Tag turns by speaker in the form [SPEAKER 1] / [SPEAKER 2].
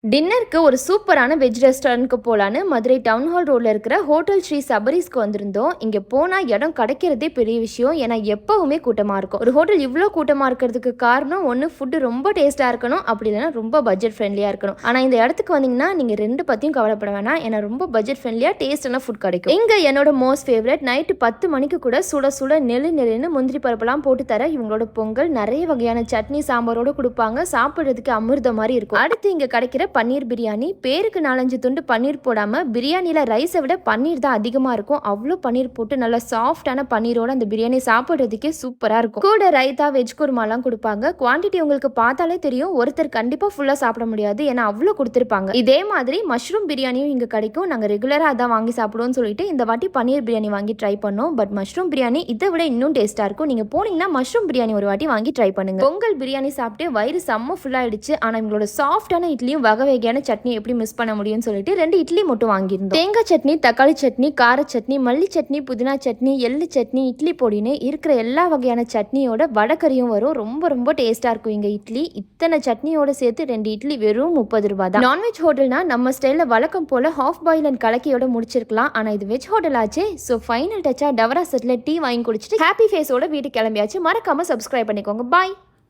[SPEAKER 1] டின்னருக்கு ஒரு சூப்பரான வெஜ் ரெஸ்டாரண்ட்க்கு போகலான்னு மதுரை டவுன் ஹால் ரோட்ல இருக்கிற ஹோட்டல் ஸ்ரீ சபரிஸ்க்கு வந்திருந்தோம். இங்கே போனால் இடம் கிடைக்கிறதே பெரிய விஷயம். ஏன்னா எப்பவுமே கூட்டமாக இருக்கும். ஒரு ஹோட்டல் இவ்வளோ கூட்டமாக இருக்கிறதுக்கு காரணம் ஒன்று ஃபுட்டு ரொம்ப டேஸ்ட்டாக இருக்கணும், அப்படி இல்லைன்னா ரொம்ப பட்ஜெட் ஃப்ரெண்ட்லியாக இருக்கணும். ஆனால் இந்த இடத்துக்கு வந்தீங்கன்னா நீங்கள் ரெண்டு பற்றியும் கவலைப்பட வேணாம். ஏன்னா ரொம்ப பட்ஜெட் ஃப்ரெண்ட்லியாக டேஸ்டான ஃபுட் கிடைக்கும். இங்கே என்னோட மோஸ்ட் ஃபேவரட் நைட்டு 10 மணிக்கு கூட சுட சுட நெல்லுன்னு முந்திரி பருப்பெல்லாம் போட்டு தர இவங்களோட பொங்கல் நிறைய வகையான சட்னி சாம்பாரோடு கொடுப்பாங்க. சாப்பிட்றதுக்கு அமிர்தம் மாதிரி இருக்கும். அடுத்து இங்கே கிடைக்கிற பன்னீர் பிரியாணி, பேருக்கு 4-5 துண்டு பன்னீர் போடாம பிரியாணியில ரைஸை விட பன்னீர் தான் அதிகமா இருக்கும். அவ்வளோ பன்னீர் போட்டு நல்லா சாஃப்டான பன்னீரோட அந்த பிரியாணி சாப்பிட்றதுக்கே சூப்பரா இருக்கும். கூட ரைத்தா, வெஜ் குருமாலாம் கொடுப்பாங்க. குவான்டிட்டி உங்களுக்கு பார்த்தாலே தெரியும், ஒருத்தர் கண்டிப்பா ஃபுல்லா சாப்பிட முடியாது, ஏன்னா அவ்வளோ கொடுத்துருப்பாங்க. இதே மாதிரி மஷ்ரூம் பிரியாணியும் இங்க கிடைக்கும். நாங்க ரெகுலரா அதான் வாங்கி சாப்பிடுவோம்னு சொல்லிட்டு இந்த வாட்டி பன்னீர் பிரியாணி வாங்கி ட்ரை பண்ணோம். பட் மஷ்ரூம் பிரியாணி இதை விட இன்னும் டேஸ்டா இருக்கும். நீங்க போனீங்கன்னா மஷ்ரூம் பிரியாணி ஒரு வாட்டி வாங்கி ட்ரை பண்ணுங்க. பொங்கல் பிரியாணி சாப்பிட்டு வயிறு செம்ம ஃபுல்லா ஆயிடுச்சு. ஆனா இவங்களோட சாஃப்டான இட்லியும் வகை வகையான சட்னி எப்படி மிஸ் பண்ண முடியும்னு சொல்லிட்டு 2 இட்லி மட்டும் வாங்கியிருந்தோம். தேங்காய் சட்னி, தக்காளி சட்னி, கார சட்னி, மல்லி சட்னி, புதினா சட்னி, எள்ளு சட்னி, இட்லி பொடின்னு இருக்கிற எல்லா வகையான சட்னியோட வடகறியும் வரும். ரொம்ப ரொம்ப டேஸ்டா இருக்கும் இங்க இட்லி. இத்தனை சட்னியோட சேர்த்து 2 இட்லி வெறும் 30 ரூபாய் தான். நான்வெஜ் ஹோட்டல்னா நம்ம ஸ்டைல்ல வழக்கம் போல ஹாஃப் பாயில் அண்ட் கலக்கியோட முடிச்சிருக்கலாம். ஆனா இது வெஜ் ஹோட்டல் ஆச்சு. ஸோ ஃபைனல் டச்சா டவரா செட்ல டீ வாங்கி குடிச்சிட்டு ஹாப்பி ஃபேஸோட வீட்டுக்கு கிளம்பியாச்சு. மறக்காம சப்ஸ்கிரைப் பண்ணிக்கோங்க. பாய்.